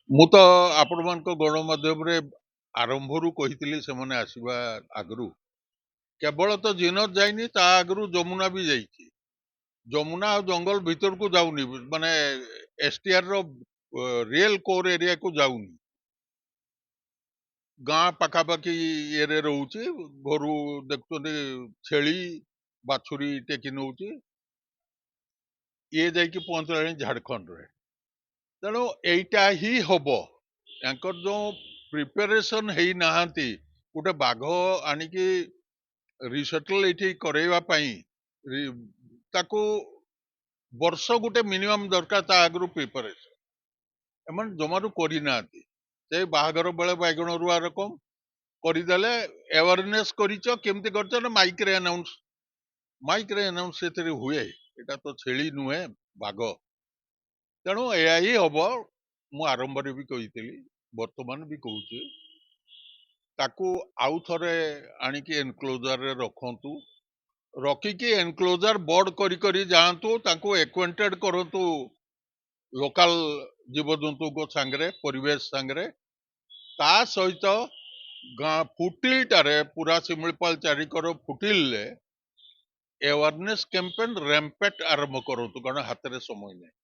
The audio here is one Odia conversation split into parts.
ମୁଁ ତ ଆପଣମାନଙ୍କ ଗଣମାଧ୍ୟମରେ ଆରମ୍ଭରୁ କହିଥିଲି ସେମାନେ ଆସିବା ଆଗରୁ। କେବଳ ତ ଜିନତ ଯାଇନି, ତା ଆଗରୁ ଯମୁନା ବି ଯାଇଛି। ଯମୁନା ଆଉ ଜଙ୍ଗଲ ଭିତରକୁ ଯାଉନି, ମାନେ ଏସଟିଆର ର ରିଏଲ କୋର ଏରିଆକୁ ଯାଉନି। ଗାଁ ପାଖାପାଖି ଇଏରେ ରହୁଛି। ଘରୁ ଦେଖୁଛନ୍ତି ଛେଳି ବାଛୁରୀ ଟେକି ନଉଛି। ଇଏ ଯାଇକି ପହଞ୍ଚିଲାଣି ଝାଡଖଣ୍ଡରେ। ତେଣୁ ଏଇଟା ହିଁ ହବ। ତାଙ୍କର ଯୋଉ ପ୍ରିପାରେସନ ହେଇନାହାନ୍ତି, ଗୋଟେ ବାଘ ଆଣିକି ରିସେଟଲ ଏଇଠି କରେଇବା ପାଇଁ ତାକୁ ବର୍ଷ ଗୋଟେ ମିନିମମ୍ ଦରକାର, ତା ଆଗରୁ ପ୍ରିପାରେସନ ଏମାନେ ଜମାରୁ କରିନାହାନ୍ତି। ସେ ବାହାଘର ବେଳେ ବାଇଗଣ ରୁଆ ରକମ କରିଦେଲେ। ଆୱାରନେସ କରିଛ, କେମିତି କରିଛ ନା ମାଇକରେ ଆନାଉନ୍ସ ସେଥିରେ ହୁଏ। ଏଟା ତ ଛେଳି ନୁହେଁ, ବାଘ। ତେଣୁ ଏହା ହିଁ ହବ। ମୁଁ ଆରମ୍ଭରେ ବି କହିଥିଲି, ବର୍ତ୍ତମାନ ବି କହୁଛି, ତାକୁ ଆଉ ଥରେ ଆଣିକି ଏନକ୍ଲୋଜରରେ ରଖନ୍ତୁ। ରଖିକି ଏନକ୍ଲୋଜର ବୋର୍ଡ କରି କରି ଯାଆନ୍ତୁ, ତାଙ୍କୁ ଏକ୍ୱେଣ୍ଟେଡ କରନ୍ତୁ ଲୋକାଲ ଜୀବଜନ୍ତୁଙ୍କ ସାଙ୍ଗରେ, ପରିବେଶ ସାଙ୍ଗରେ। ତା ସହିତ ଗାଁ ଫୁଟିଲଟାରେ, ପୁରା ଶିମିଳିପାଳ ଚାରିକର ଫୁଟିଲରେ ଆୱାରନେସ କ୍ୟାମ୍ପେନ ରେମ୍ପେଟ ଆରମ୍ଭ କରନ୍ତୁ, କାରଣ ହାତରେ ସମୟ ନାହିଁ।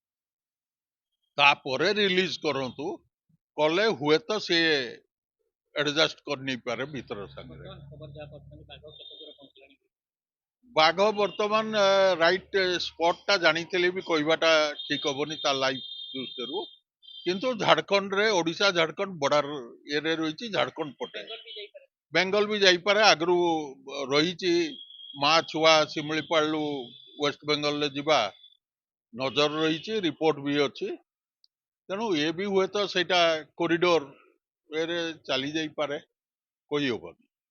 ତାପରେ ରିଲିଜ କରନ୍ତୁ। କଲେ ହୁଏତ ସେ ଆଡଜଷ୍ଟ କରି ନେଇପାରେ ଭିତର ସାଙ୍ଗରେ। ବାଘ ବର୍ତ୍ତମାନ ରାଇଟ ସ୍ପଟ ଟା ଜାଣିଥିଲେ ବି କହିବାଟା ଠିକ ହବନି ତା ଲାଇଫ ଦୃଷ୍ଟିରୁ। କିନ୍ତୁ ଝାଡଖଣ୍ଡରେ, ଓଡିଶା ଝାଡଖଣ୍ଡ ବର୍ଡର ଇଏରେ ରହିଛି, ଝାଡଖଣ୍ଡ ପଟେ ବେଙ୍ଗଲ ବି ଯାଇପାରେ। ଆଗରୁ ରହିଛି ମା ଛୁଆ ଶିମିଳିପାଳରୁ ୱେଷ୍ଟ ବେଙ୍ଗଲରେ ଯିବା ନଜର ରହିଛି, ରିପୋର୍ଟ ବି ଅଛି। ତେଣୁ ଏ ବି ହୁଏତ ସେଇଟା କରିଡୋର ଏରେ ଚାଲି ଯାଇପାରେ, କହିହବନି।